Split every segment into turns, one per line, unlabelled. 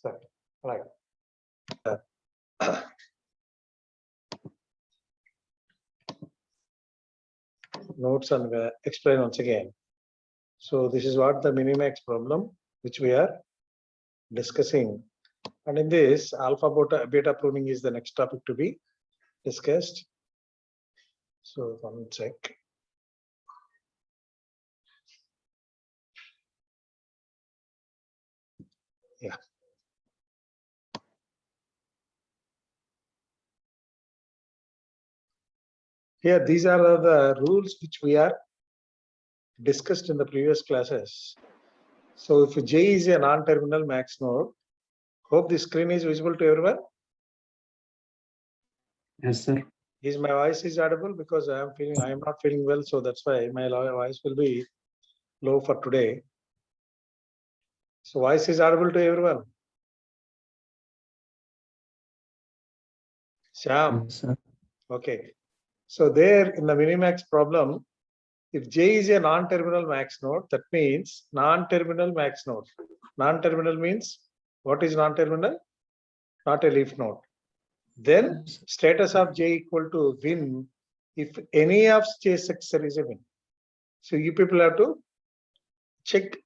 Sorry. Right. Notes and explain once again. So this is what the minimax problem which we are discussing, and in this alpha beta pruning is the next topic to be discussed. So one sec. Yeah. Here these are the rules which we are discussed in the previous classes. So if J is a non-terminal max node, hope the screen is visible to everyone.
Yes, sir.
Is my voice is audible? Because I am not feeling well, so that's why my voice will be low for today. So voice is audible to everyone. Shyam.
Yes, sir.
Okay. So there in the minimax problem, if J is a non-terminal max node, that means non-terminal max node. Non-terminal means what is non-terminal? Not a leaf node. Then status of J equal to win if any of J successor is a win. So you people have to check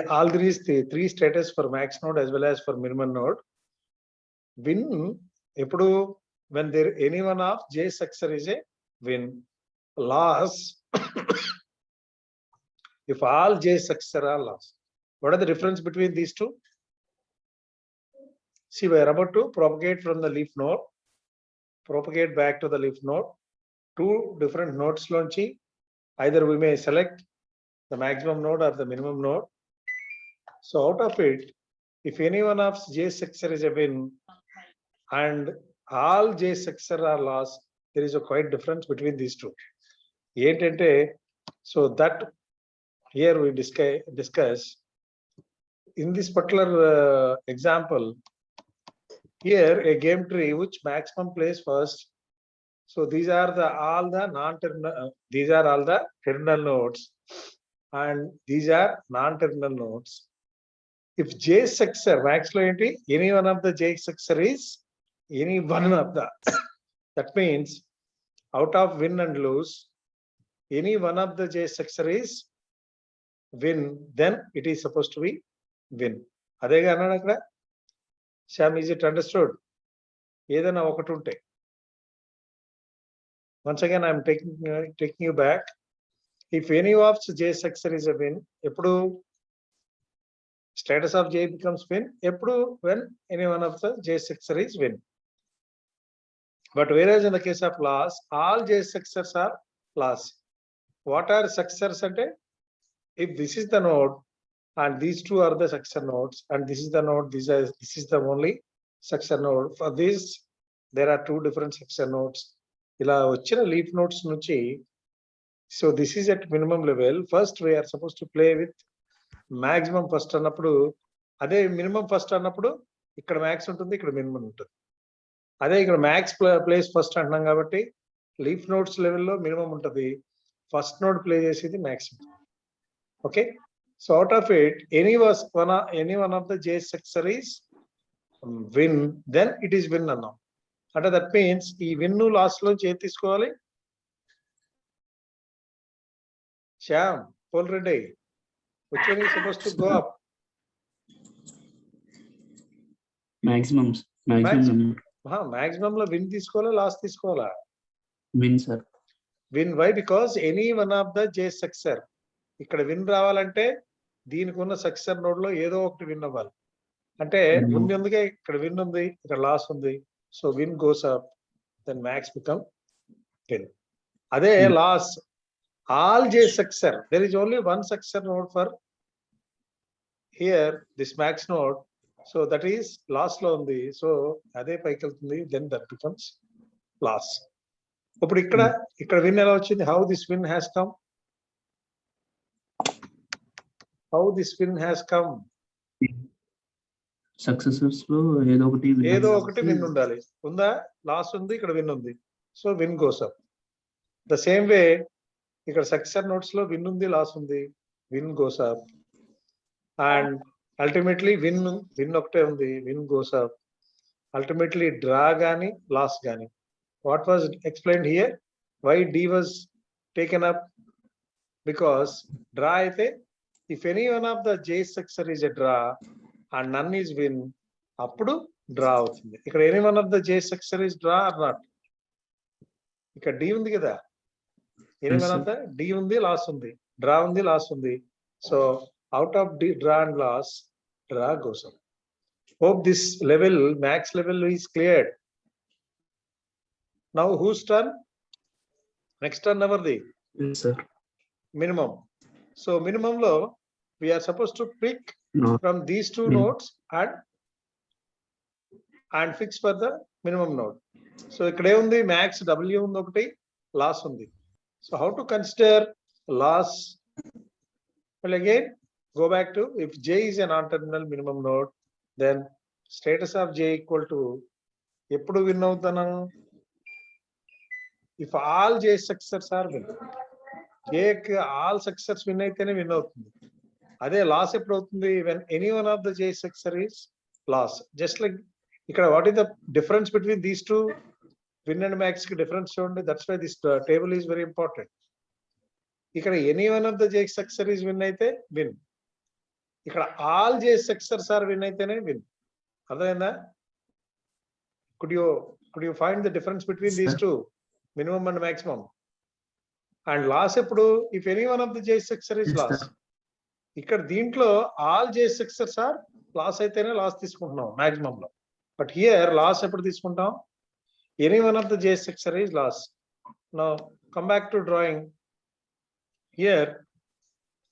all these three status for max node as well as for minimum node. Win epudu when there any one of J successor is a win. Loss if all J successor are lost. What are the difference between these two? See, we are about to propagate from the leaf node, propagate back to the leaf node. Two different nodes lonchi. Either we may select the maximum node or the minimum node. So out of it, if any one of J successor is a win and all J successor are lost, there is a quite difference between these two. So that here we discuss in this particular example. Here a game tree which maximum plays first. So these are all the non-terminal. These are all the terminal nodes, and these are non-terminal nodes. If J successor max lo enti, any one of the J successor is any one of the. That means out of win and lose, any one of the J successor is win. Then it is supposed to be win. Adega annadu akkada. Shyam, is it understood? Edana okati unte. Once again, I am taking you back. If any of J successor is a win, epudu status of J becomes win, epudu when any one of the J successor is win. But whereas in the case of loss, all J successors are loss. What are successors? If this is the node and these two are the successor nodes, and this is the node, this is the only successor node. For this, there are two different successor nodes. Ila vachina leaf nodes nunchi. So this is at minimum level. First, we are supposed to play with maximum first annappudu. Ade minimum first annappudu, ikkada max untundi, ikkada minimum untundi. Ade ikkada max plays first antunam kabatti leaf nodes level lo minimum untadi. First node play chesedi maximum. Okay. So out of it, any one of the J successor is win, then it is win annam. And that means ee win nu last lo che తీసుకోవాలి. Shyam, already which one is supposed to go up?
Maximum
లో win తీసుకోవాలా loss తీసుకోవాలా?
win, sir.
Win. Why? Because any one of the J successor. ఇక్కడ win రావాలంటే దీనికి ఉన్న successor node లో ఏదో ఒకటి విన్ అవ్వాలి. అంటే ముందుగా ఇక్కడ విన్ ఉంది, ఇక్కడ లాస్ ఉంది. So win goes up, then max become win. అదే loss all J successor, there is only one successor node for here this max node. So that is loss లో ఉంది. సో అదే పైకి వెళ్తుంది, దెన్ దట్ బికమ్స్ లాస్. ఇప్పుడు ఇక్కడ win ఎలా వచ్చింది? How this win has come? How this win has come?
Successors lo ఏదో ఒకటి
విన్ ఉండాలి. ఉందా? లాస్ ఉంది, ఇక్కడ విన్ ఉంది. So win goes up. The same way ఇక్కడ సక్సెసర్ నోట్స్ లో విన్ ఉంది, లాస్ ఉంది, win goes up. And ultimately win ఒకటే ఉంది, win goes up. Ultimately draw గాని లాస్ గాని. What was explained here? Why D was taken up? Because draw అయితే if any one of the J successor is a draw and none is win, అప్పుడు draw అవుతుంది. ఇక్కడ any one of the J successor is draw or not? ఇక్కడ D ఉంది కదా, any one of the D ఉంది, loss ఉంది, draw ఉంది, loss ఉంది. So out of D draw and loss, draw goes up. Hope this level, max level is cleared. Now whose turn? Next turn everdi
Yes, sir.
minimum. So minimum lo we are supposed to pick
No.
from these two nodes and fix for the minimum node. So ikkade undi max w undi okati, loss undi. So how to consider loss? Well, again go back to, if j is a non-terminal minimum node, then status of j equal to ఎప్పుడు win అవుతాను? If all j successors are win. j కి all successors win అయితేనే win అవుతుంది. అదే loss ఎప్పుడు అవుతుంది? When any one of the j successor is loss. Just like ఇక్కడ what is the difference between these two win and max కి difference చూడండి. That's why this table is very important. ఇక్కడ any one of the j successor is win అయితే win. ఇక్కడ all j successors are win అయితేనే win. అర్థమైందా? could you find the difference between these two, minimum and maximum? And loss ఎప్పుడు? if any one of the j successor is
Yes,
loss.
sir.
ఇక్కడ దీంట్లో all j successors are loss అయితేనే loss తీసుకుంటున్నాం maximum లో. But here loss ఎప్పుడు తీసుకుంటాం? Any one of the j successor is loss. Now come back to drawing. Here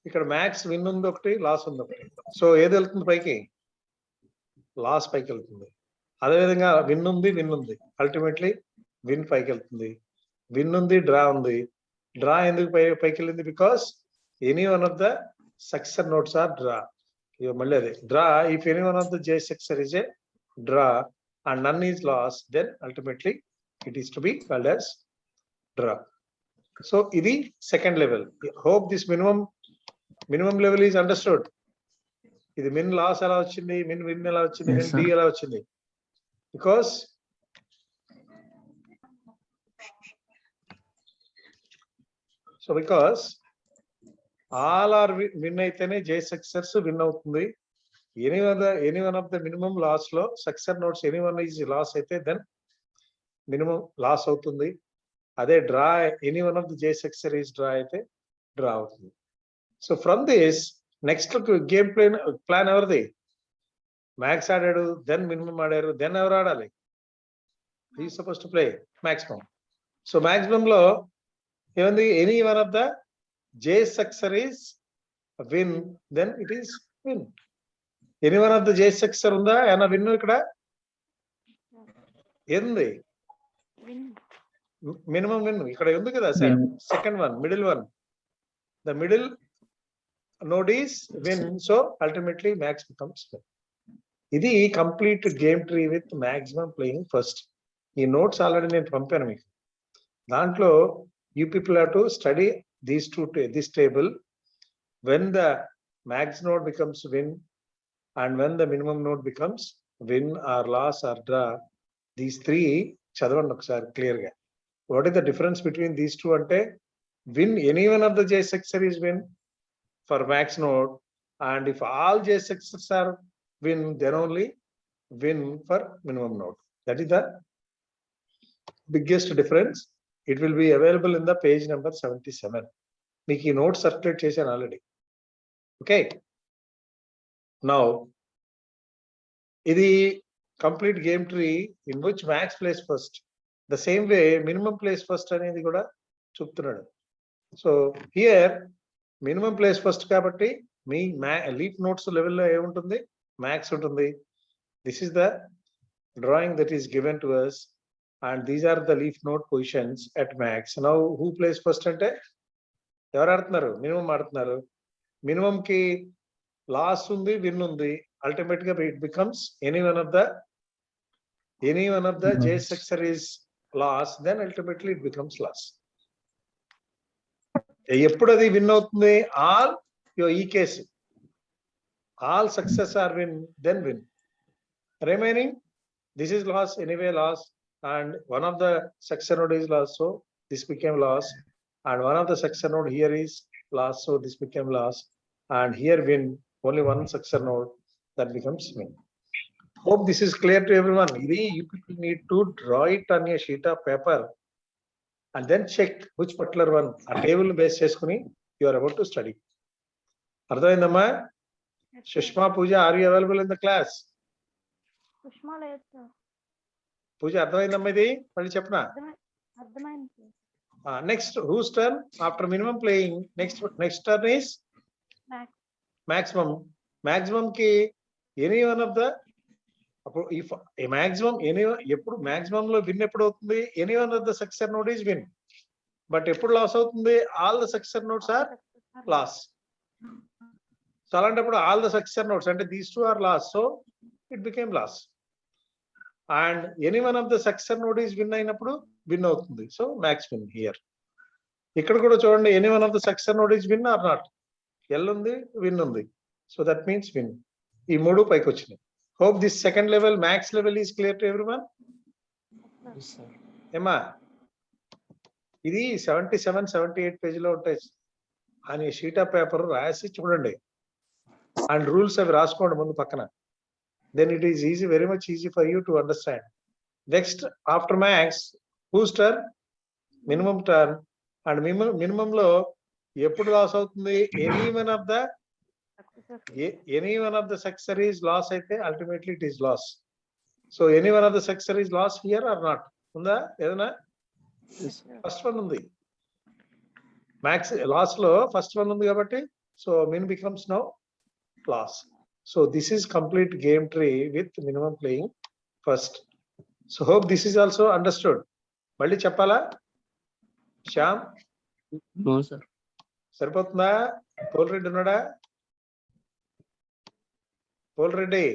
ఇక్కడ max win ఉంది ఒకటి, లాస్ ఉంది ఒకటి. సో ఏది వెళ్తుంది పైకి? లాస్ పైకి వెళ్తుంది. అదేవిధంగా విన్ ఉంది, అల్టిమేట్లీ విన్ పైకి వెళ్తుంది. విన్ ఉంది, డ్రా ఉంది. డ్రా ఎందుకు పైకి వెళ్ళింది? Because any one of the successor nodes are draw. మళ్ళీ అదే draw. If any one of the J successor is a draw and none is loss, then ultimately it is to be called as draw. So ఇది second level. Hope this minimum level is understood. ఇది min loss ఎలా వచ్చింది, మిన్ win ఎలా వచ్చింది,
Yes,
మిన్
sir.
D ఎలా వచ్చింది? Because all are win అయితేనే j సక్సెసర్స్ విన్ అవుతుంది. Any one of the minimum loss లో successor nodes any one is loss అయితే దెన్ మినిమం లాస్ అవుతుంది. అదే draw any one of the j successor is draw అయితే డ్రా అవుతుంది. So from this next game plan ఎవరిది? Max ఆడాడు, then minimum ఆడారు, then ఎవరు ఆడాలి? he is supposed to play maximum. So maximum లో ఏముంది? Any one of the j successor is win, then it is win. Any one of the j successor ఉందా? ఏమన్నా win ఇక్కడ? ఏంది? మినిమం విన్ ఇక్కడ ఉంది కదా sir. Second one, middle one. The middle node is win. So ultimately max becomes win. ఇది complete game tree with maximum playing first. ఈ nodes already నేను పంపాను మీకు. దాంట్లో you people have to study this table when the max node becomes win and when the minimum node becomes win or loss or draw. These three చదవండి ఒకసారి clear గా. What is the difference between these two అంటే, win any one of the j successor is win for max node, and if all j successors are win, then only win for minimum node. That is the biggest difference. It will be available in the page number 77. మీకు ఈ note circulate చేశాను already. Okay, now ఇది complete game tree in which max place first. The same way minimum place first అనేది కూడా చెప్తున్నాడు. So here minimum place first కాబట్టి మీ leaf notes లెవెల్లో ఏముంటుంది? మ్యాక్స్ ఉంటుంది. This is the drawing that is given to us. And these are the leaf node positions at max. Now who plays first అంటే ఎవరు ఆడుతున్నారు? మినిమం ఆడుతున్నారు. Minimum కి loss ఉంది, విన్ ఉంది. అల్టిమేట్ గా it becomes any one of the j successor is loss, then ultimately it becomes loss. ఎప్పుడు అది విన్ అవుతుంది? ఆల్ ఈ case All success are win, then win. Remaining, this is loss, anyway loss, and one of the success node is loss, so this became loss, and one of the success node here is loss, so this became loss, and here win, only one success node, that becomes win. Hope this is clear to everyone. You people need to draw it on a sheet of paper and then check which particular one a table base cheskuni you are about to study. అర్థమైందమ్మా? Sushma, Pooja, are you available in the class?
Sushma లేదు sir.
Pooja, అర్థమైందమ్మా ఇది? మళ్ళీ చెప్పనా?
అర్థమైంది sir.
Next, whose turn? After minimum playing, next turn is maximum. Maximum ki any one of the, if a maximum, ఎప్పుడు maximum లో win ఎప్పుడు అవుతుంది? Any one of the successor node is win. But ఎప్పుడు loss అవుతుంది? All the successor nodes are loss. So అలాంటప్పుడు all the successor nodes అంటే these two are loss, so it became loss. And any one of the successor node is win అయినప్పుడు win అవుతుంది, so max win here. ఇక్కడ కూడా చూడండి, any one of the successor node is win or not. L ఉంది, win ఉంది, so that means win. ఈ మూడు పైకి వచ్చినాయి. Hope this second level, max level is clear to everyone.
Yes, sir.
ఏమా ఇది 77-78 పేజీలో ఉంటాయి అని షీట్ ఆఫ్ పేపర్ రాసి చూడండి, అండ్ రూల్స్ అవి రాసుకోండి ముందు పక్కన. Then it is easy, very much easy for you to understand. Next, after max, whose turn? Minimum turn. And minimum లో ఎప్పుడు లాస్ అవుతుంది? Any one of the successor is loss అయితే ultimately it is loss. So any one of the successor is loss here or not? ఉందా ఏదైనా? First one ఉంది, max loss లో first one ఉంది కాబట్టి, so min becomes now loss. So this is complete game tree with minimum playing first. So hope this is also understood. మళ్ళీ చెప్పాలా? Shyam
No, sir.
సరిపోతుందా? పోల్రెడ్డి ఉన్నాడా? Polreddy.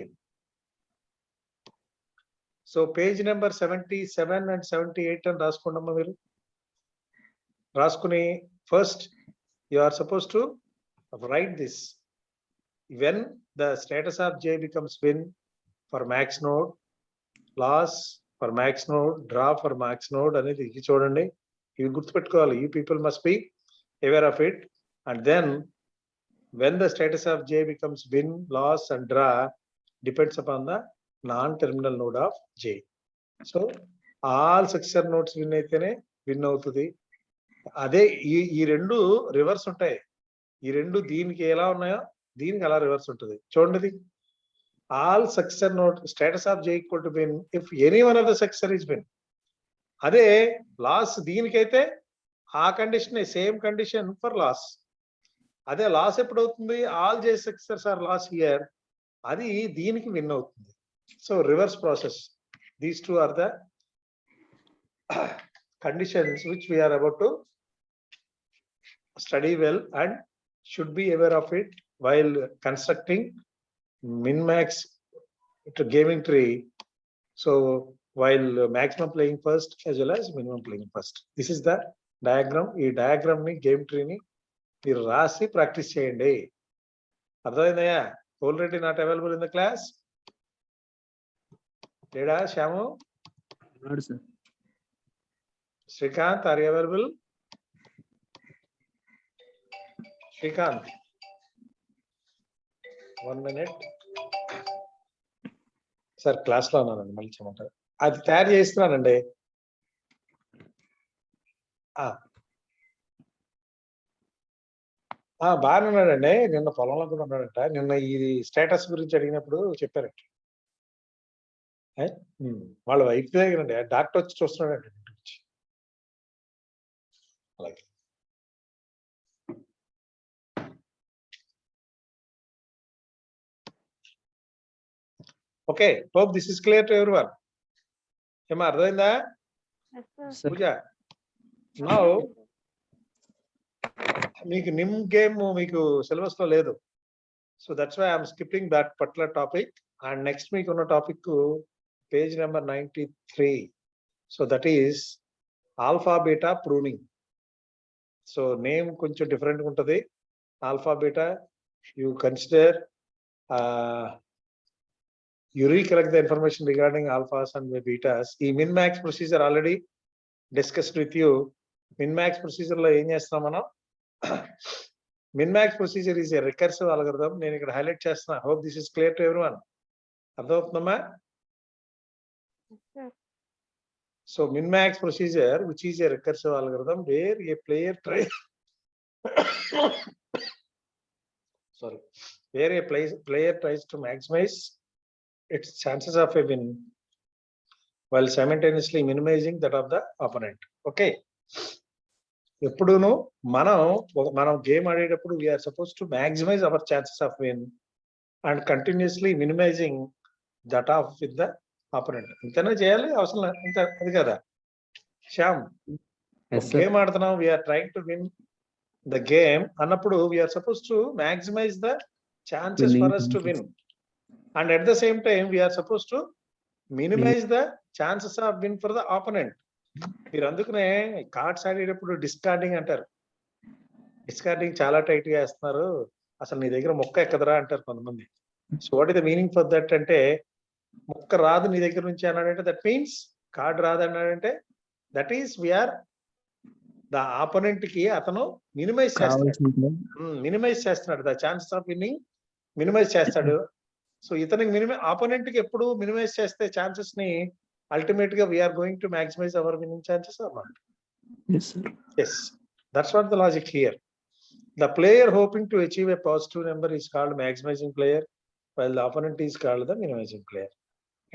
So page number 77 and 78 అని రాసుకోండమ్మా మీరు. రాసుకుని first you are supposed to write this. When the status of J becomes win for max node, loss for max node, draw for max node అనేది చూడండి. ఇవి గుర్తుపెట్టుకోవాలి. You people must be aware of it. And then when the status of J becomes win, loss and draw depends upon the non-terminal node of J. So all successor nodes win అయితేనే win అవుతుంది. అదే ఈ రెండు reverse ఉంటాయి. ఈ రెండు దీనికి ఎలా ఉన్నాయో దీనికి అలా రివర్స్ ఉంటుంది. చూడండి, all successor node status of J equal to win if any one of the successor is win. అదే లాస్ దీనికైతే ఆ condition same condition for loss. అదే లాస్ ఎప్పుడు అవుతుంది? All J successors are loss here, అది దీనికి విన్ అవుతుంది. So reverse process. These two are the conditions which we are about to study well and should be aware of it while constructing min-max gaming tree. So while maximum playing first as well as minimum playing first. This is the diagram. ఈ diagram ని game tree ని మీరు రాసి practice చేయండి. అర్థమైందయ్యా? Already not available in the class. లేడా Shyam?
Not, sir.
Srikanth, are you available? Srikanth, 1 minute. Sir class లో ఉన్నానండి, మళ్ళీ చెప్పమంటారు. అది తయారు చేస్తున్నానండి. బాగానే ఉన్నాడండి. నిన్న పొలంలో కూడా ఉన్నాడంట. నిన్న ఈ స్టేటస్ గురించి అడిగినప్పుడు చెప్పారంట. వాళ్ళ వైఫ్ దగ్గరండి డాక్టర్ వచ్చి చూస్తున్నాడండి ఇంటి నుంచి. అలాగే okay. Hope this is clear to everyone. ఏమా అర్థమైందా?
Sir.
పూజ, నౌ మీకు నిమ్ గేమ్ మీకు సిలబస్ లో లేదు. So that's why I'm skipping that particular topic. And next మీకు ఉన్న topic page number 93. So that is alpha beta pruning. So name కొంచెం డిఫరెంట్ ఉంటుంది. Alpha beta you consider you recollect the information regarding alphas and betas. ఈ min max procedure already discussed with you. Min max procedure లో ఏం చేస్తాం మనం? Min max procedure is a recursive algorithm. నేను ఇక్కడ highlight చేస్తున్నా. Hope this is clear to everyone. అర్థమవుతుందమ్మా?
Yes, sir.
So min max procedure, which is a recursive algorithm where a player tries sorry, where a player tries to maximize its chances of a win while simultaneously minimizing that of the opponent. Okay. ఎప్పుడును మనం game ఆడేటప్పుడు we are supposed to maximize our chances of win and continuously minimizing that of with the opponent. ఇంతనే చేయాలి అవసరం ఇంత అది కదా Shyam.
Yes, sir.
Game ఆడుతున్నాం, we are trying to win the game అన్నప్పుడు we are supposed to maximize the chances for us to win, and at the same time we are supposed to minimize the chances of win for the opponent. మీరు అందుకనే cards ఆడేటప్పుడు discarding అంటారు. Discarding చాలా tight గా వేస్తున్నారు, అసలు నీ దగ్గర మొక్క ఎక్కదరా అంటారు కొంతమంది. So what is the meaning for that అంటే, మొక్క రాదు నీ దగ్గర నుంచి అన్నాడంటే దట్ మీన్స్ కార్డ్ రాదు అన్నాడంటే that is we are the opponent కి అతను మినిమైజ్ చేస్తున్నాడు. మినిమైజ్ చేస్తున్నాడు, the chances of winning minimise చేస్తాడు. సో ఇతనికి ఆపోనెంట్ కి ఎప్పుడు మినిమైజ్ చేస్తే ఛాన్సెస్ ని ultimately we are going to maximize our winning chances or not?
Yes, sir.
Yes, that's what the logic here. The player hoping to achieve a positive number is called maximizing player, while the opponent is called the minimizing player.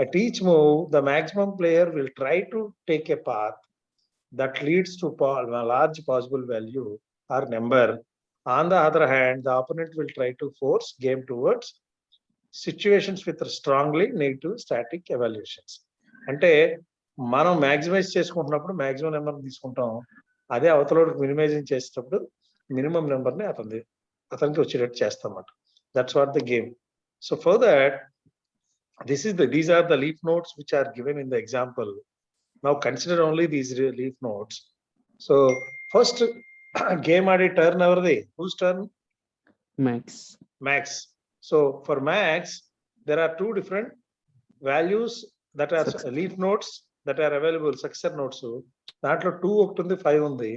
At each move, the maximum player will try to take a path that leads to a large possible value or number. On the other hand, the opponent will try to force game towards situations with strongly negative static evaluations. అంటే మనం maximise చేసుకుంటున్నప్పుడు maximum number తీసుకుంటాం, అదే అవతలోడికి minimising చేసేటప్పుడు minimum number ని అతనికి వచ్చేటట్టు చేస్తాం అన్నమాట. That's what the game. So for that these are the leaf nodes which are given in the example. Now consider only these leaf nodes. So first game ఆడే టర్న్ ఎవరిది? Whose turn? Max. So for max there are two different values that are leaf nodes that are available, successor nodes. దాంట్లో 2 ఒకటి ఉంది, 5 ఉంది.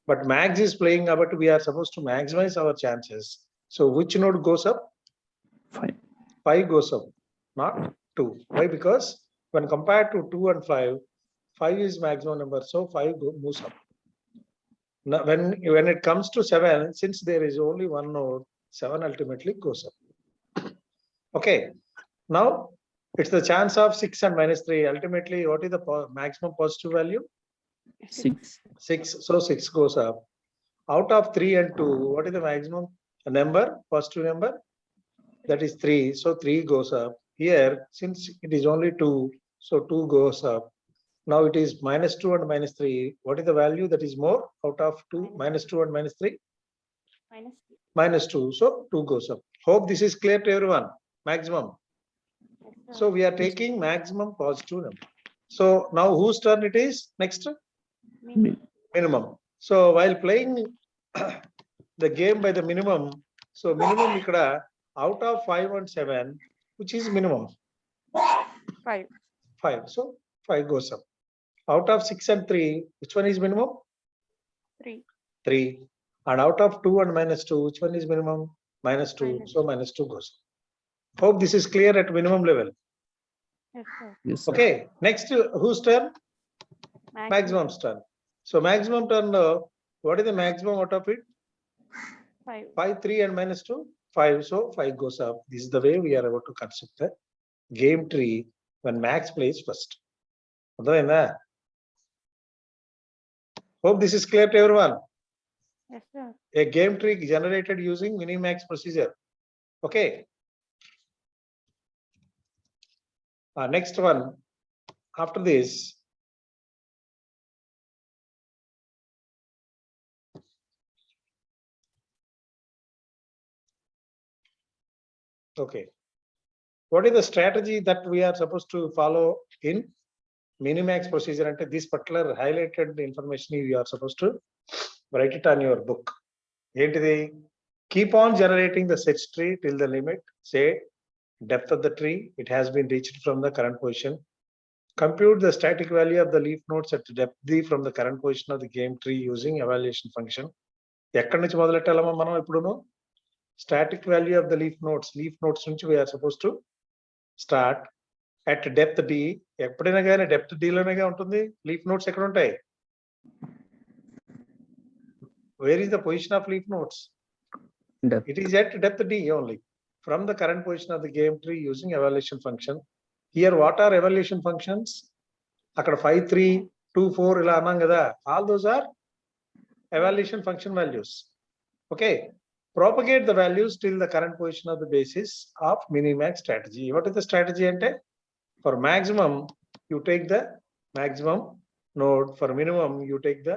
But max is playing about, we are supposed to maximize our chances. So which node goes up?
5.
5 goes up, not 2. Why? Because when compared to 2 and 5, 5 is maximum number, so 5 moves up. Now when it comes to 7, since there is only one node, 7 ultimately goes up. Okay, now it's the chance of 6 and -3. Ultimately, what is the maximum positive value? 6. So 6 goes up. Out of 3 and 2, what is the maximum number, positive number? That is 3. So 3 goes up. Here, since it is only 2, so 2 goes up. Now it is -2 and -3. What is the value that is more out of 2, -2 and -3? -2. So 2 goes up. Hope this is clear to everyone. Maximum. So we are taking maximum positive number. So now whose turn it is? Next? Minimum. So while playing the game by the minimum, so minimum ikkada out of 5 and 7, which is minimum?
5.
5. So 5 goes up. Out of 6 and 3, which one is minimum?
3.
3. And out of 2 and -2, which one is minimum? -2. So -2 goes up. Hope this is clear at minimum level.
Yes, sir.
Yes, sir.
Okay, next whose turn? Maximum's turn. So maximum turn, what is the maximum out of it?
5.
5, 3 and -2, 5. So 5 goes up. This is the way we are about to construct the game tree when max plays first. Hope this is clear to everyone.
Yes, sir.
A game tree generated using minimax procedure. Okay. Next one, after this, okay, what is the strategy that we are supposed to follow in minimax procedure? And this particular highlighted information you are supposed to write it on your book. Keep on generating the search tree till the limit, say depth of the tree, it has been reached from the current position. Compute the static value of the leaf nodes at depth D from the current position of the game tree using evaluation function. ఎక్కడి నుంచి మొదలెట్టాలమ్మా మనం ఇప్పుడును? Static value of the leaf nodes నుంచి we are supposed to start at depth D. ఎప్పుడైనా కానీ depth D లోనేగా ఉంటుంది. Leaf nodes ఎక్కడ ఉంటాయి? Where is the position of leaf nodes?
Depth.
It is at depth D only. From the current position of the game tree using evaluation function. Here what are evaluation functions? అక్కడ 5, 3, 2, 4 ఇలా అన్నాం కదా. All those are evaluation function values. Okay. Propagate the values till the current position of the basis of minimax strategy. What is the strategy ante? For maximum, you take the maximum node. For minimum, you take the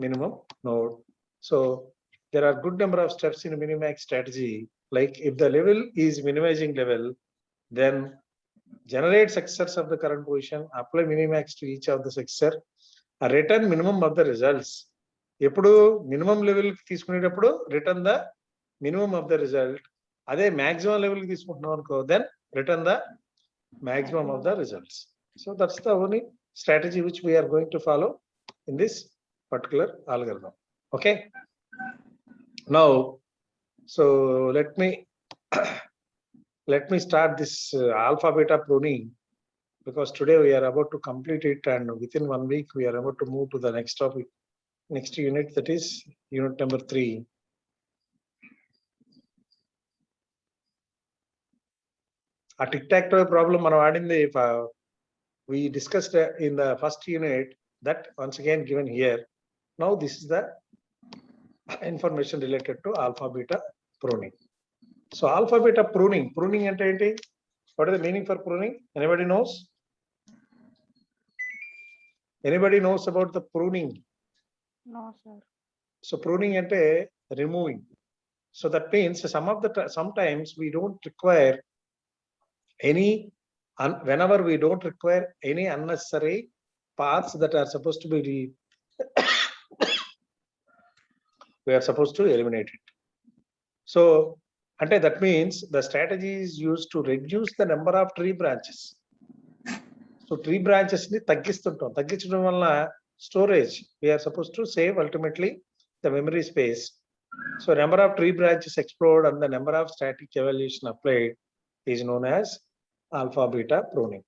minimum node. So there are good number of steps in minimax strategy. Like if the level is minimizing level, then generate successors of the current position, apply minimax to each of the successor, return minimum of the results. ఎప్పుడు minimum level తీసుకునేటప్పుడు return the minimum of the result. అదే maximum level తీసుకుంటున్నాం అనుకో, then return the maximum of the results. So that's the only strategy which we are going to follow in this particular algorithm. Okay. Now, so let me start this alpha beta pruning, because today we are about to complete it, and within 1 week we are about to move to the next topic, next unit, that is unit number 3. A tic-tac-toe problem మనం ఆడింది, we discussed in the first unit, that once again given here. Now this is the information related to alpha beta pruning. So alpha beta pruning అంటే ఏంటి? What is the meaning for pruning? Anybody knows? Anybody knows about the pruning?
No, sir.
So pruning ante removing. So that means sometimes we don't require any, whenever we don't require any unnecessary paths that are supposed to be we are supposed to eliminate it. So ante that means the strategy is used to reduce the number of tree branches. So tree branches ni తగ్గించడం వల్ల storage, we are supposed to save ultimately the memory space. So number of tree branches explored and the number of static evaluation applied is known as alpha beta pruning.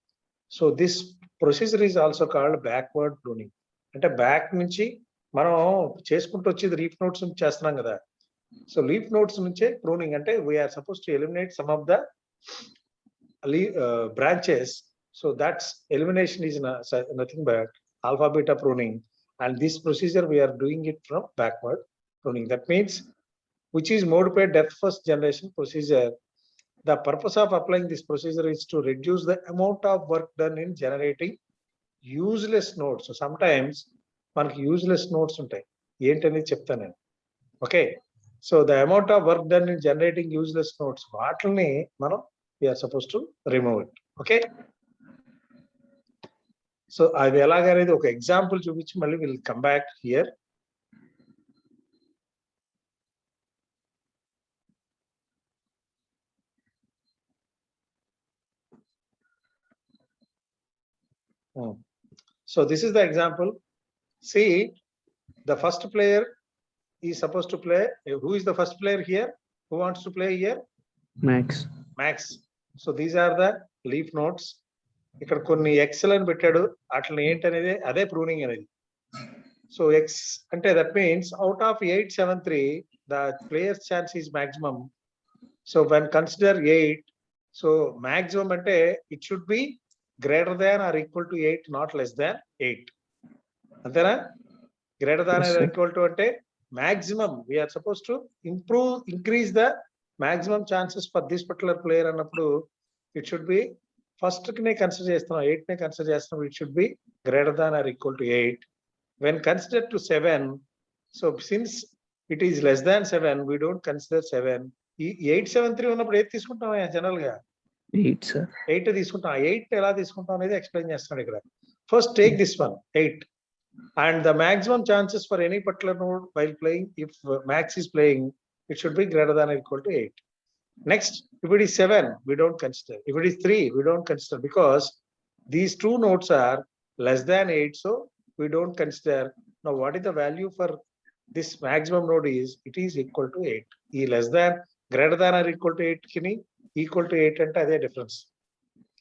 So this procedure is also called backward pruning. అంటే back నుంచి మనం చేసుకుంటూ వచ్చేది leaf nodes నుంచి చేస్తున్నాం కదా. So leaf nodes నుంచే pruning అంటే we are suppose to eliminate some of the branches. So that's elimination is nothing but alpha beta pruning, and this procedure we are doing it from backward pruning. That means which is modified depth first generation procedure. The purpose of applying this procedure is to reduce the amount of work done in generating useless nodes. So sometimes మనకి useless nodes ఉంటాయి, ఏంటనేది చెప్తాను నేను. Okay. So the amount of work done in generating useless notes, వాటిని మనం we are supposed to remove it. Okay. So అది ఎలాగనేది ఒక example చూపించి మళ్ళీ will come back here. So this is the example. See, the first player is supposed to play. Who is the first player here? Who wants to play here? Max. So these are the leaf nodes. ఇక్కడ కొన్ని XL అని పెట్టాడు, అట్లా ఏంటనేది అదే pruning అనేది. So X అంటే that means out of 873 the players chance is maximum. So when consider 8, so maximum అంటే it should be greater than or equal to 8, not less than 8. అంతేనా? Greater than or equal to అంటే maximum we are suppose to increase the maximum chances for this particular player అన్నప్పుడు it should be first నే consider చేస్తున్నాం, 8 నే consider చేస్తున్నాం, it should be greater than or equal to 8. When consider to 7, so since it is less than 7 we don't consider 7. ఈ 873 ఉన్నప్పుడు 8 తీసుకుంటాం general గా, 8 తీసుకుంటాం. 8 ఎలా తీసుకుంటాం అనేది ఎక్స్ప్లెయిన్ చేస్తున్నాడు ఇక్కడ. First take this one 8 and the maximum chances for any particular node while playing, if max is playing, it should be greater than or equal to 8. Next, if it is 7, we don't consider. If it is 3, we don't consider because these two nodes are less than 8, so we don't consider. Now, what is the value for this maximum node is, it is equal to 8. E less than, greater than or equal to 8 kini, equal to 8 and other difference.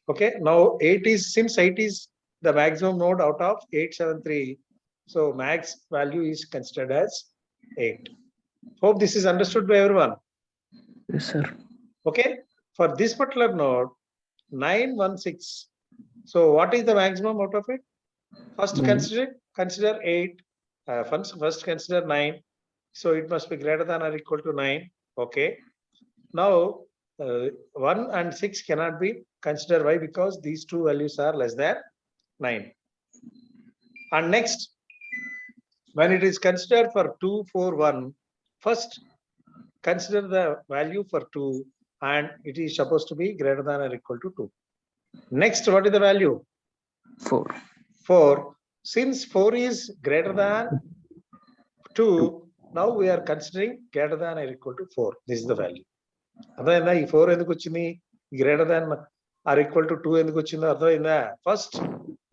Okay, now 8 is, since 8 is the maximum node out of 873, so max value is considered as 8. Hope this is understood by everyone.
Yes, sir.
Okay, for this particular node 916, so what is the maximum out of it? First
Nine.
consider 8, first consider 9, so it must be greater than or equal to 9. Okay, now 1 and 6 cannot be considered. Why? Because these two values are less than 9. And next, when it is considered for 2, 4, 1, first consider the value for 2 and it is supposed to be greater than or equal to 2. Next, what is the value?
4.
4. Since 4 is greater than 2, now we are considering greater than or equal to 4. This is the value. అర్థమైందా? ఈ 4 ఎందుకు వచ్చింది? Greater than or equal to 2 ఎందుకు వచ్చిందో అర్థమైందా? First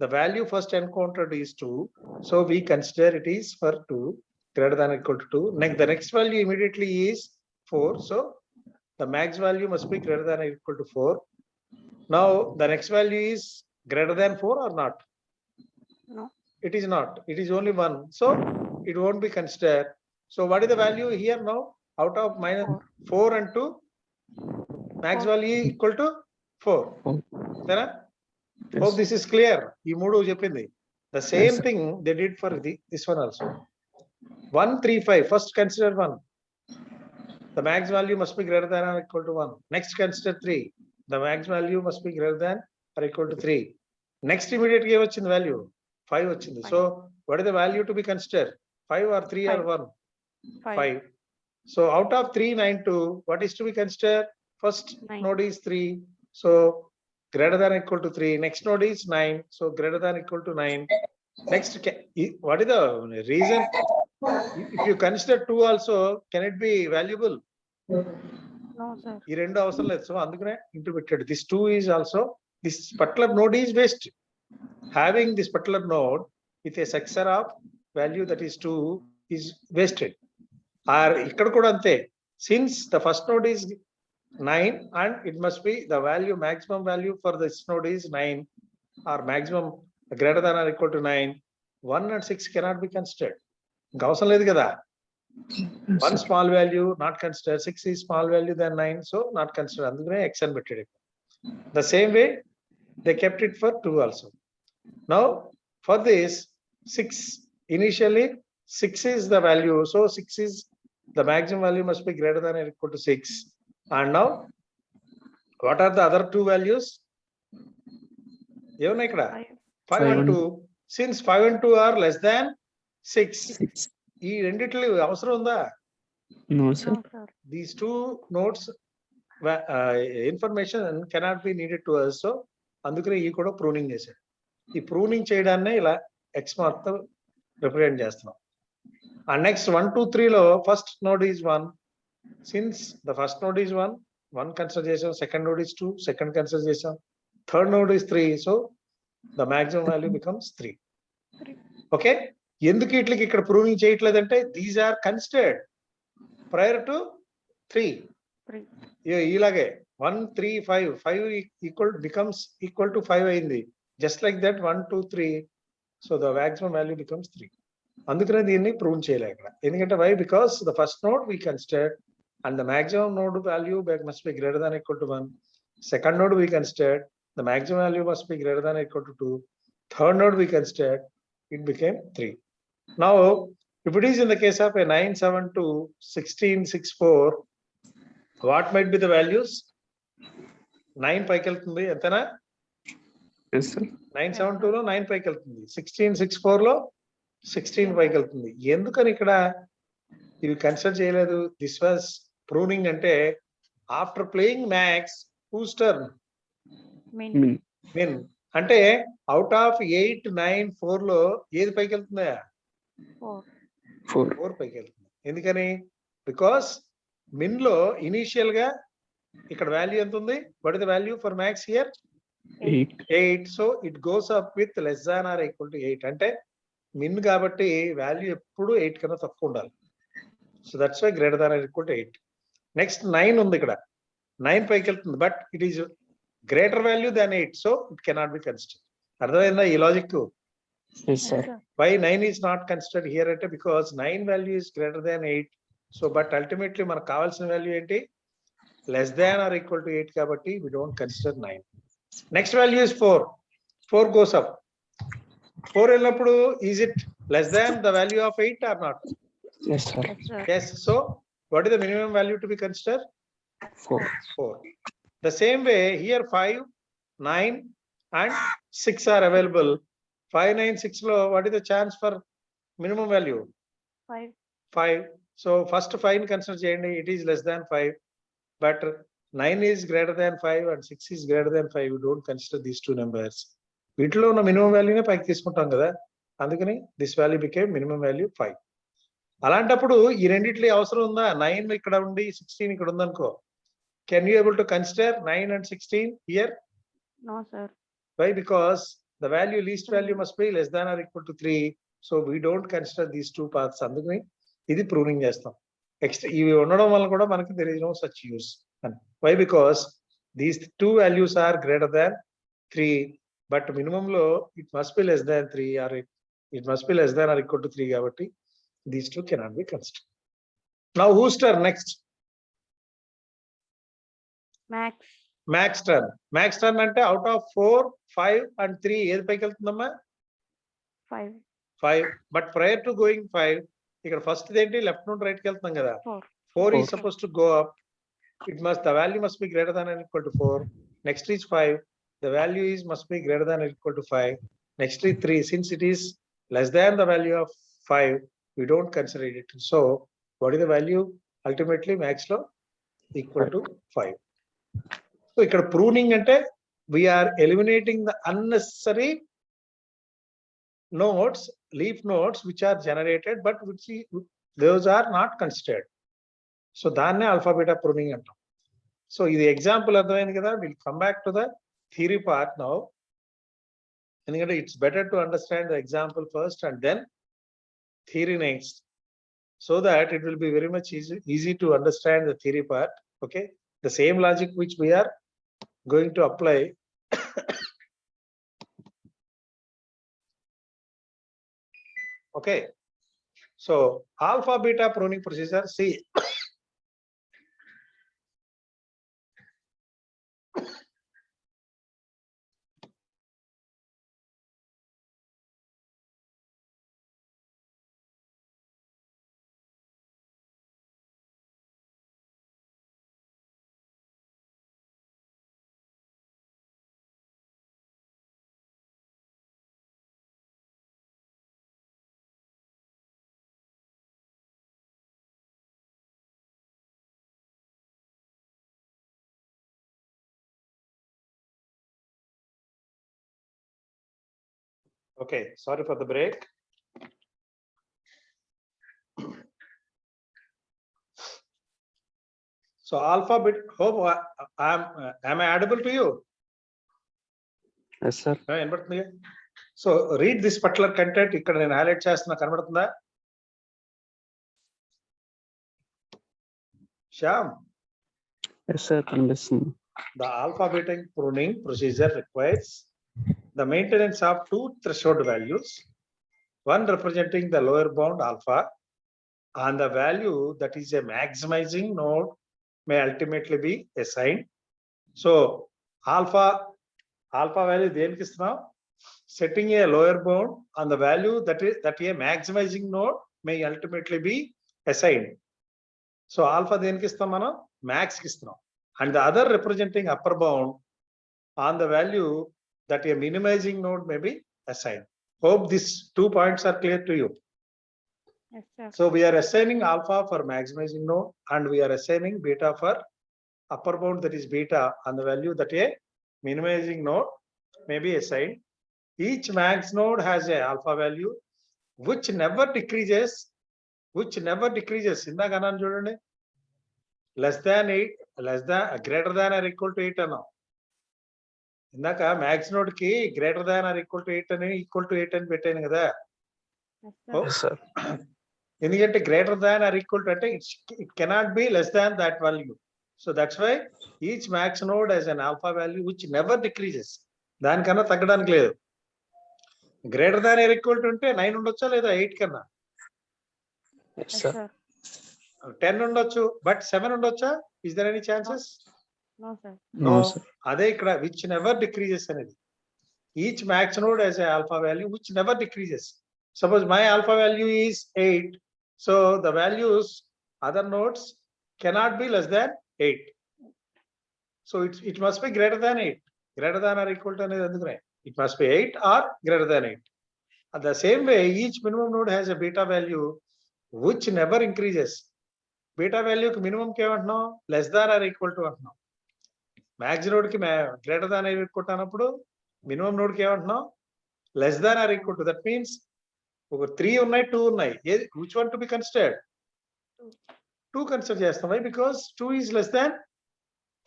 the value first encountered is 2, so we consider it is for 2 greater than or equal to 2. The next value immediately is 4, so the max value must be greater than or equal to 4. Now the next value is greater than 4 or not?
No.
It is not. It is only 1, so it won't be considered. So what is the value here now? Out of minus 4 and 2, max
4.
value equal to 4.
4.
Tera?
Yes.
Hope this is clear. ఈ మూడు చెప్పింది. The same
Yes, sir.
thing they did for this one also. 1, 3, 5. First consider 1. The max value must be greater than or equal to 1. Next consider 3. The max value must be greater than or equal to 3. Next immediately వచ్చింది value 5 వచ్చింది. So what is the value to be considered? 5 or 3 or 1? 5. So out of 3, 9, 2, what is to be considered? First
9.
node is 3, so greater than or equal to 3. Next node is 9, so greater than or equal to 9. Next, what is the reason? If you consider 2 also, can it be valuable?
No, sir.
ఈ రెండు అవసరం లేదు, so అందుకనే into పెట్టాడు. This 2 is also, this particular node is waste. Having this particular node with a successor of value that is 2 is wasted. Or ఇక్కడ కూడా అంతే, since the first node is 9 and it must be the value, maximum value for this node is 9 or maximum greater than or equal to 9, 1 and 6 cannot be considered. ఇంకా అవసరం లేదు కదా.
Yes,
1
sir.
small value not considered, 6 is small value than 9, so not considered. అందుకనే x అని పెట్టాడు. The same way they kept it for 2 also. Now for this 6, initially 6 is the value, so 6 is the maximum value must be greater than or equal to 6. And now what are the other two values? ఏమన్నా ఇక్కడ 5 and 2. Since 5 and 2 are less than 6,
6.
ఈ రెండిట్లో అవసరం ఉందా?
No, sir.
No, sir.
These two nodes information cannot be needed to us, so అందుకనే ఈ కూడా pruning చేశాడు. ఈ ప్రూనింగ్ చేయడాన్నే ఇలా ఎక్స్ మార్క్ తో రిప్రజెంట్ చేస్తున్నాం. అండ్ నెక్స్ట్ 1, 2, 3 లో first node is 1. Since the first node is 1 consider చేసాం. Second node is 2, second consider చేసాం. Third node is 3, so the maximum value becomes 3.
3.
Okay, ఎందుకు ఇట్లకి ఇక్కడ ప్రూవింగ్ చేయట్లేదంటే these are considered prior to 3.
3.
ఇలాగే 1, 3, 5 equal becomes equal to 5 అయింది. Just like that 1, 2, 3, so the maximum value becomes 3. అందుకనే దీన్ని prove చేయలే ఇక్కడ. ఎందుకంటే why? Because the first node we considered and the maximum node value must be greater than or equal to 1. Second node we considered, the maximum value must be greater than or equal to 2. Third node we considered, it became 3. Now, if it is in the case of a 972, 1664, what might be the values? 9 పైకి వెళ్తుంది, ఎంతనా?
Yes, sir.
972 లో 9 పైకి వెళ్తుంది, 1664 లో 16 పైకి వెళ్తుంది. ఎందుకని ఇక్కడ ఇవి కన్సిడర్ చేయలేదు? This was pruning. అంటే after playing max whose turn?
Min.
Min. అంటే అవుట్ ఆఫ్ 8, 9, 4 లో ఏది పైకి వెళ్తుందా?
4.
4.
4 పైకి వెళ్తుంది. ఎందుకని? బికాస్ మిన్ లో ఇనీషియల్ గా ఇక్కడ వాల్యూ ఎంత ఉంది? What is the value for max here?
8.
8. So it goes up with less than or equal to 8. అంటే min కాబట్టి వాల్యూ ఎప్పుడు 8 కన్నా తక్కువ ఉండాలి. So that's why greater than or equal to 8. Next 9 ఉంది ఇక్కడ. 9 పైకి వెళ్తుంది, but it is greater value than 8. So it cannot be considered. అర్థమైందా ఈ logic?
Yes, sir.
Why 9 is not considered here అంటే because 9 value is greater than 8. So but ultimately మనకు కావాల్సిన value ఏంటి? Less than or equal to 8 కాబట్టి we don't consider 9. Next value is 4. 4 goes up. 4 వెళ్ళినప్పుడు is it less than the value of 8 or not?
Yes, sir.
Yes, sir.
Yes. So what is the minimum value to be considered?
4.
4. The same way here 5, 9 and 6 are available. 5, 9, 6 lo what is the chance for minimum value?
5.
5. So first 5 consider cheyandi, it is less than 5, but 9 is greater than 5 and 6 is greater than 5. You don't consider these two numbers. వీటిలో ఉన్న minimum వాల్యూనే పైకి తీసుకుంటాం కదా, అందుకని this value became minimum value 5. అలాంటప్పుడు ఈ రెండిట్లో అవసరం ఉందా? 9 ఇక్కడ ఉండి 16 ఇక్కడ ఉందనుకో, can you able to consider 9 and 16 here?
No, sir.
Why? Because the value least value must be less than or equal to 3. So we don't consider these two paths. అందుకని ఇది ప్రూనింగ్ చేస్తాం. నెక్స్ట్ ఇవి ఉండడం వల్ల కూడా మనకి there is no such use. Why? Because these two values are greater than 3, but minimum లో it must be less than 3 or it must be less than or equal to 3 కాబట్టి these two cannot be considered. Now whose turn next?
Max.
Max turn. Max turn అంటే out of 4, 5 and 3 ఏది పైకి వెళ్తుందమ్మా?
5.
5. But prior to going 5, ఇక్కడ first ఏంటి? Left నుండి right కి వెళ్తున్నాం కదా.
4.
4 is
4.
supposed to go up. The value must be greater than or equal to 4. Next is 5. The value is must be greater than or equal to 5. Next is 3. Since it is less than the value of 5, we don't consider it. So what is the value? Ultimately max లో equal to 5. So ఇక్కడ pruning అంటే we are eliminating the unnecessary nodes, leaf nodes which are generated but which those are not considered. So దాన్నే alpha beta pruning అంటాం. So ఇది example అర్థమైంది కదా. Will come back to the theory part now, ఎందుకంటే it's better to understand the example first and then theory next, so that it will be very much easy to understand the theory part. Okay, the same logic which we are going to apply okay. So alpha beta pruning procedure, see okay, sorry for the break. So alpha beta, hope am I audible to you?
Yes, sir.
వినపడుతుంది. So read this particular content, ఇక్కడ నేను highlight చేస్తున్నా, కనబడుతుందా Shyam?
Yes, sir. కనిపిస్తుంది.
The alpha beta pruning procedure requires the maintenance of two threshold values, one representing the lower bound alpha and the value that is a maximizing node may ultimately be assigned. So alpha value దేనికి ఇస్తున్నాం? Setting a lower bound on the value that a maximizing node may ultimately be assigned. So alpha దేనికి ఇస్తాం మనం? max కి ఇస్తున్నాం. And the other representing upper bound on the value that a minimizing node may be assigned. Hope these 2 points are clear to you.
Yes, sir.
So we are assigning alpha for maximizing node and we are assigning beta for upper bound, that is beta, on the value that a minimizing node may be assigned. Each max node has a alpha value which never decreases. ఇందాక అన్నాను చూడండి, less than 8, greater than or equal to 8 అన్నాం. ఇందాక max node కి greater than or equal to 8 అని equal to 8 అని పెట్టాను కదా.
Yes, sir.
Yes, sir.
ఎందుకంటే greater than or equal to అంటే it cannot be less than that value. So that's why each max node as an alpha value which never decreases. దానికన్నా తగ్గడానికి లేదు. Greater than or equal to ఉంటే 9 ఉండొచ్చా లేదా 8 కన్నా?
Yes,
Yes,
sir.
sir.
10 ఉండొచ్చు, but 7 ఉండొచ్చా? Is there any chances?
No, sir.
No, sir.
అదే ఇక్కడ విచ్ నెవర్ డిక్రీజెస్ అనేది. Each max node as alpha value which never decreases. Suppose my alpha value is 8, so the values other nodes cannot be less than 8. So it must be greater than 8. Greater than or equal to అనేది ఎందుకునే, it must be 8 or greater than 8. At the same way, each minimum node has a beta value which never increases. Beta value కి minimum కి ఏమంటున్నాం? Less than or equal to అంటున్నాం. Max node కి greater than or equal to అన్నప్పుడు minimum node కి ఏమంటున్నాం? Less than or equal to. That means ఒక 3 ఉన్నాయి, 2 ఉన్నాయి. Which one to be considered? 2 consider చేస్తాం. Why? Because 2 is less than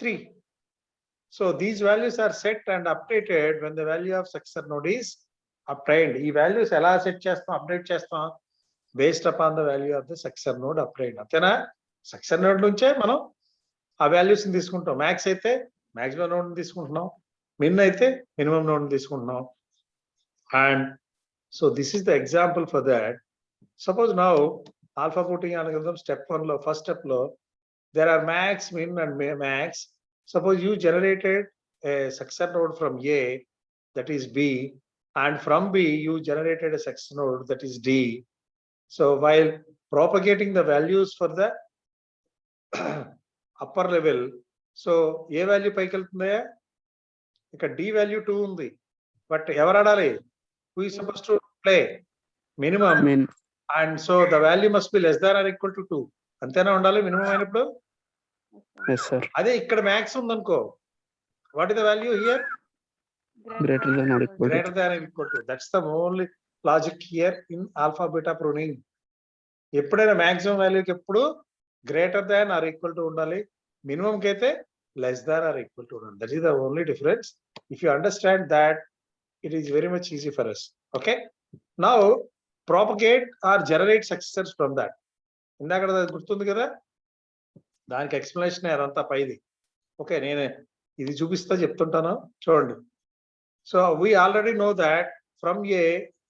3. So these values are set and updated when the value of successor node is obtained. ఈ values ఎలా set చేస్తాం, update చేస్తాం? Based upon the value of the successor node obtained. అంతేనా? Successor node నుంచే మనం ఆ values ని తీసుకుంటాం. మ్యాక్స్ అయితే మాక్సిమం నోడ్ ని తీసుకుంటున్నాం, మిన్ అయితే మినిమం నోడ్ ని తీసుకుంటున్నాం. And so this is the example for that. Suppose now alpha booting algorithm step 1 లో, ఫస్ట్ స్టెప్ లో there are max, min and max. Suppose you generated a successor node from A, that is B, and from B you generated a successor node that is D. So while propagating the values for the upper level, so A value పైకి వెళ్తుందా? ఇక్కడ D value 2 ఉంది, but ఎవరు ఆడాలి? Who is supposed to play? Minimum.
Min.
And so the value must be less than or equal to 2. అంతేనా ఉండాలి minimum అయినప్పుడు?
Yes, sir.
అదే ఇక్కడ మ్యాక్స్ ఉందనుకో, what is the value here?
Greater than or equal to.
Greater than or equal to. That's the only logic here in alpha beta pruning. ఎప్పుడైనా maximum వాల్యూకి ఎప్పుడు greater than or equal to ఉండాలి, minimum కి అయితే less than or equal to ఉండాలి. That is the only difference. If you understand that, it is very much easy for us. Okay, now propagate or generate successors from that. ఇందాక గుర్తుంది కదా, దానికి explanation అదంతా పైది. Okay, నేను ఇది చూపిస్తా చెప్తుంటాను చూడండి. So we already know that from A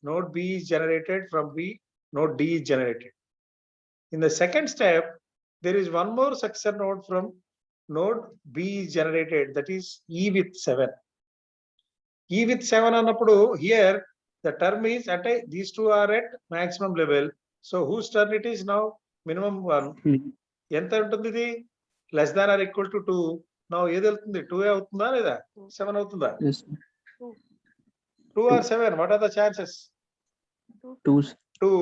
node B is generated, from B node D is generated. In the second step, there is one more successor node from node B is generated, that is E with 7. E with 7 annappudu here the term is at these two are at maximum level. So whose turn it is now? Minimum 1. ఎంత ఉంటుంది ఇది? Less than or equal to 2. Now ఏది వెళ్తుంది? 2 అవుతుందా లేదా 7 అవుతుందా?
Yes.
2 or 7, what are the chances?
2.
2.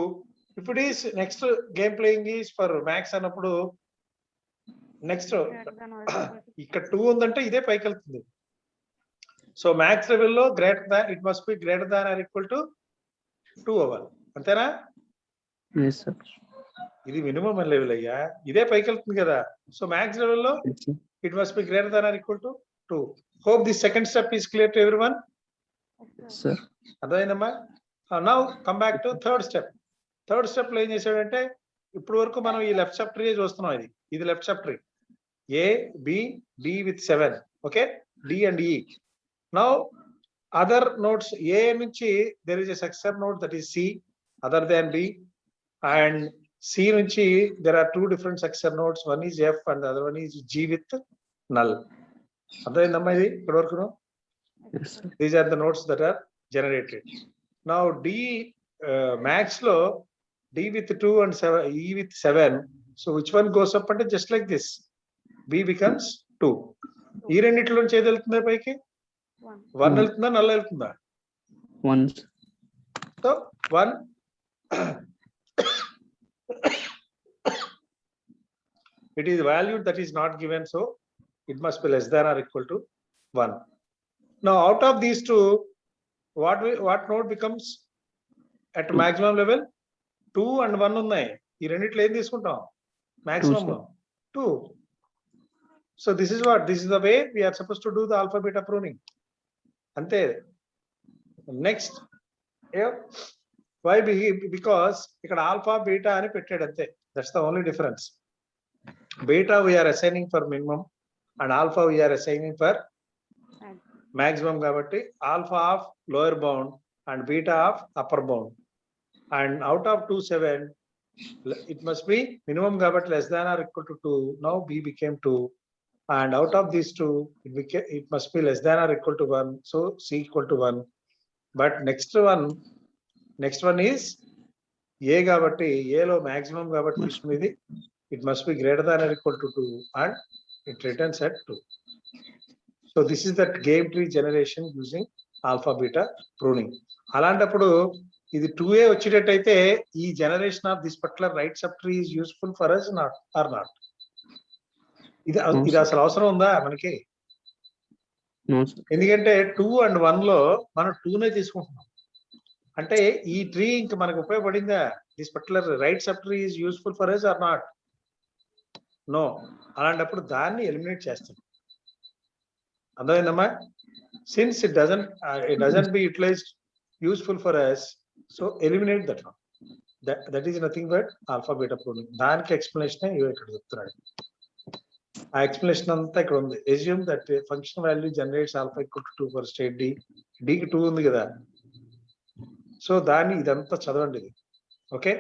If it is next game playing is for max అన్నప్పుడు next ఇక్కడ 2 ఉందంటే ఇదే పైకి వెళ్తుంది. సో మ్యాక్స్ లెవెల్లో greater than, it must be greater than or equal to 2 అవ్వాలి. అంతేనా?
Yes, sir.
ఇది మినిమం లెవెల్ అయ్యా, ఇదే పైకి వెళ్తుంది కదా. సో మ్యాక్స్ లెవెల్లో
Yes, sir.
It must be greater than or equal to 2. Hope this second step is clear to everyone.
Sir.
అర్థమైందమ్మా? Now come back to third step. Third step లో ఏం చేశాడంటే, ఇప్పుడు వరకు మనం ఈ లెఫ్ట్ సబ్ ట్రీ చూస్తున్నాం. ఇది left sub tree, A B D with 7. Okay, D and E. Now other nodes, A నుంచి there is a successor node that is C other than B, and C నుంచి there are 2 different successor nodes. One is F and other one is G with null. అర్థమైందమ్మా ఇది ఇప్పటి వరకు?
Yes, sir.
These are the nodes that are generated. Now D max lo D with 2 and 7, E with 7. So which one goes up అంటే just like this, B becomes 2. ఈ రెండిట్లో నుంచి ఏది వెళ్తుందా పైకి? 1 వెళ్తుందా, నల్ వెళ్తుందా?
1.
So 1 it is valued that is not given, so it must be less than or equal to 1. Now out of these two, what node becomes at maximum level? 2 and 1 ఉన్నాయి. ఈ రెండిట్లో ఏం తీసుకుంటాం? Maximum 2. So this is what, this is the way we are supposed to do the alpha beta pruning. Ante. Next, yeah, why? Because ikkada alpha beta ani pettadu ante. That's the only difference. Beta we are assigning for minimum and alpha we are assigning for maximum kabatti alpha of lower bound and beta of upper bound. And out of 2, 7, it must be minimum kabatti less than or equal to 2. Now B became 2. And out of these 2, it must be less than or equal to 1. So C equal to 1. But next one is A kabatti A lo maximum kabatti తీసుకునేది. It must be greater than or equal to 2 and it returns at 2. So this is that game tree generation using alpha beta pruning. అలాంటప్పుడు ఇది 2A వచ్చేటట్టయితే ఈ generation of this particular right subtree is useful for us or not. ఇది అసలు అవసరం ఉందా మనకి?
No, sir.
ఎందుకంటే 2 and 1 లో మనం 2నే తీసుకుంటున్నాం. అంటే ఈ ట్రీ ఇంక మనకు ఉపయోగపడిందా? This particular right sub tree is useful for us or not? నో. అలాంటప్పుడు దాన్ని ఎలిమినేట్ చేస్తాం. అర్థమైందమ్మా? Since it doesn't be utilized useful for us, so eliminate that one. That is nothing but alpha beta pruning. దానికి explanation ఇక్కడ చెప్తున్నాడు. ఆ explanation అంతా ఇక్కడ ఉంది. Assume that function value generates alpha equal to 2 for state D. Dకి 2 ఉంది కదా. So దాన్ని ఇదంతా చదవండి ఇది. ఓకే,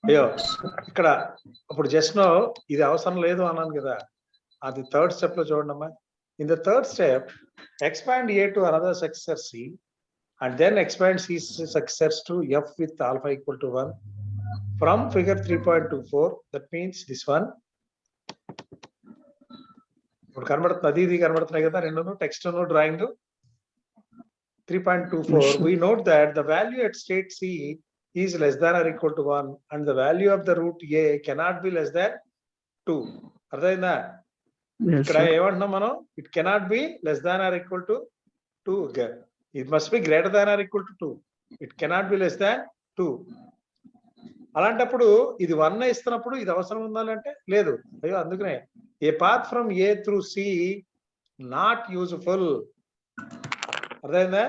అయ్యో ఇక్కడ అప్పుడు జస్ట్ నో ఇది అవసరం లేదు అన్నాను కదా, అది థర్డ్ స్టెప్ లో చూడండి అమ్మా. In the third step expand A to another successor C and then expand C successors to F with alpha equal to 1 from figure 3.24. that means this one ఇప్పుడు కనబడుతుంది, ఇది కనబడుతున్నాయి కదా రెండును, text drawing. 3.24 we note that the value at state C is less than or equal to 1 and the value of the root A cannot be less than 2. అర్థమైందా?
Yes,
ఇక్కడ
sir.
ఏమంటున్నాం మనం? It cannot be less than or equal to 2. It must be greater than or equal to 2. It cannot be less దాన్ 2. అలాంటప్పుడు ఇది 1 ఇస్తున్నప్పుడు ఇది అవసరం ఉండాలంటే లేదు. అయ్యో అందుకనే A path from A through C not useful. అర్థమైందా?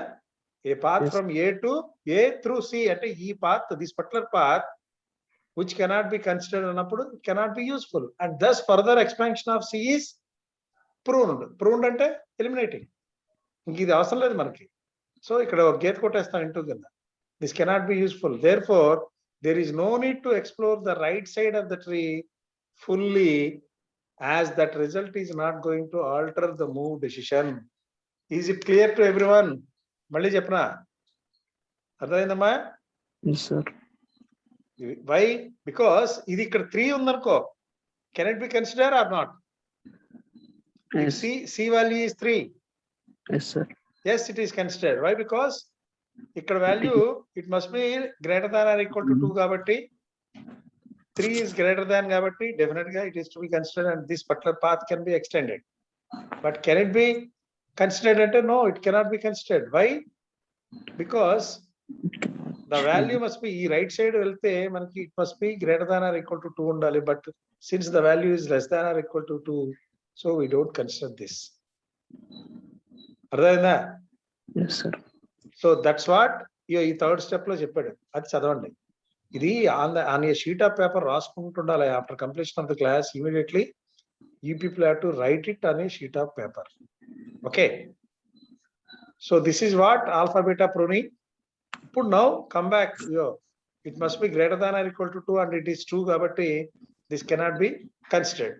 A path
Yes.
From A to A through C అంటే ఈ path, this particular path which cannot be considered అన్నప్పుడు it cannot be useful and thus further expansion of C is pruned. Pruned అంటే eliminating. ఇంక ఇది అవసరం లేదు మనకి. So ఇక్కడ ఒక గీత కొట్టేస్తాం ఇంటూ కింద. This cannot be useful. Therefore, there is no need to explore the right side of the tree fully as that result is not going to alter the move decision. Is it clear to everyone? మళ్ళీ చెప్పనా? అర్థమైందమ్మా?
Yes, sir.
Why? Because ఇది ఇక్కడ 3 ఉందనుకో, can it be considered or not?
Yes,
C value is 3.
yes, sir.
Yes, it is considered. Why? Because ఇక్కడ value it must be greater than or equal to 2 కాబట్టి 3 is greater than కాబట్టి definitely it is to be considered and this particular path can be extended. But can it be considered అంటే no, it cannot be considered. Why? Because the value must be ఈ right side వెళ్తే మనకి it must be greater than or equal to 2 ఉండాలి. But since the value is less than or equal to 2, so we don't consider this. అర్థమైందా?
Yes, sir.
So that's what ఈ third step లో చెప్పాడు. అది చదవండి. ఇది on a sheet of paper రాసుకుంటుండాలి. After completion of the class immediately you people have to write it on a sheet of paper. Okay, so this is what alpha beta pruning. ఇప్పుడు now come back, it must be greater than or equal to 2 and it is true కాబట్టి this cannot be considered.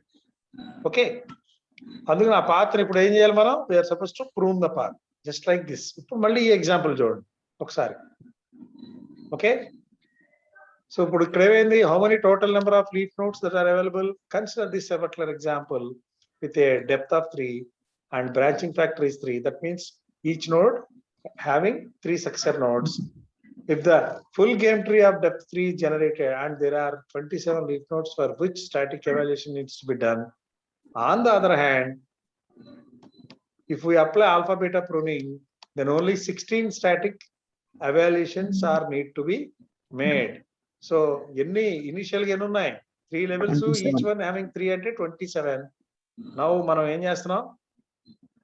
Okay, అందుకని ఆ పాత్ర ఇప్పుడు ఏం చేయాలి మనం? We are suppose to prune the path just like this. ఇప్పుడు మళ్ళీ ఈ ఎగ్జాంపుల్ చూడండి ఒకసారి. ఓకే, సో ఇప్పుడు ఇక్కడ ఏమైంది? How many total number of leaf nodes that are available? Consider this particular example with a depth of 3 and branching factor is 3. That means each node having 3 successor nodes. If the full game tree of depth 3 is generated and there are 27 leaf nodes for which static evaluation needs to be done, on the other hand, if we apply alpha beta pruning, then only 16 static evaluations are need to be made. So ఎన్ని initial గా ఎన్ని ఉన్నాయి? 3 levels,
27.
each one having 3 అంటే 27. Now మనం ఏం చేస్తున్నాం?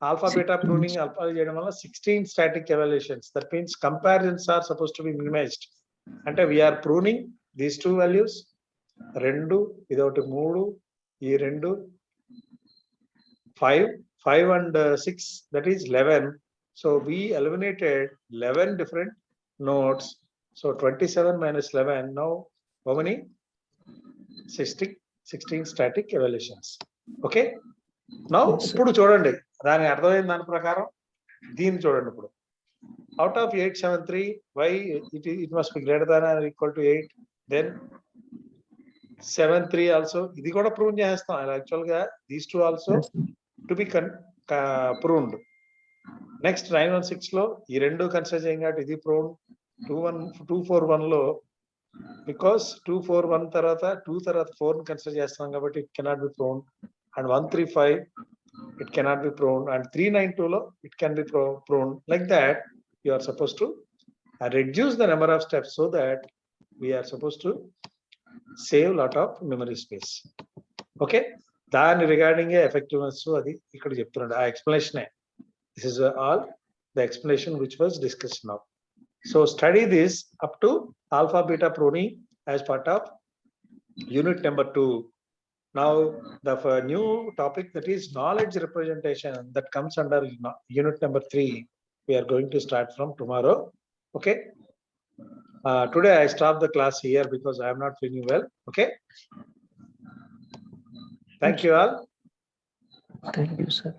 Alpha beta
16.
pruning alpha చేయడం వల్ల 16 static evaluations. That means comparisons are supposed to be minimized. అంటే we are pruning these two values. 2, ఇదొకటి 3, ఈ 2, 5 and 6, that is 11. So we eliminated 11 different nodes. So 27 minus 11, now how many? 16 static evaluations. Okay. Now
Yes, sir.
ఇప్పుడు చూడండి, దాని అర్థమైన దాని ప్రకారం దీన్ని చూడండి. ఇప్పుడు out of 873, why it must be greater than or equal to 8, then 73 also, ఇది కూడా ప్రూవ్ చేస్తాం. యాక్చువల్ గా these two also
Yes, sir.
to be pruned. Next 916 లో ఈ రెండు కన్సిడర్ చేయం కాబట్టి ఇది ప్రూన్. 241 లో బికాస్ 241 తర్వాత 2 తర్వాత 4 ని కన్సిడర్ చేస్తాం కాబట్టి it cannot B prune. And 135 it cannot be pruned, and 392 లో it can be pruned. Like that you are supposed to reduce the number of steps so that we are supposed to save lot of memory space. Okay, దాని regarding effectiveness అది ఇక్కడ చెప్తున్నాడు. ఆ explanation, this is all the explanation which was discussed now. So study this up to alpha beta pruning as part of unit number 2. Now the new topic, that is knowledge representation, that comes under unit number 3. We are going to start from tomorrow. Okay. Today I stop the class here because I am not feeling well. Okay. Thank you all.
Thank you, sir.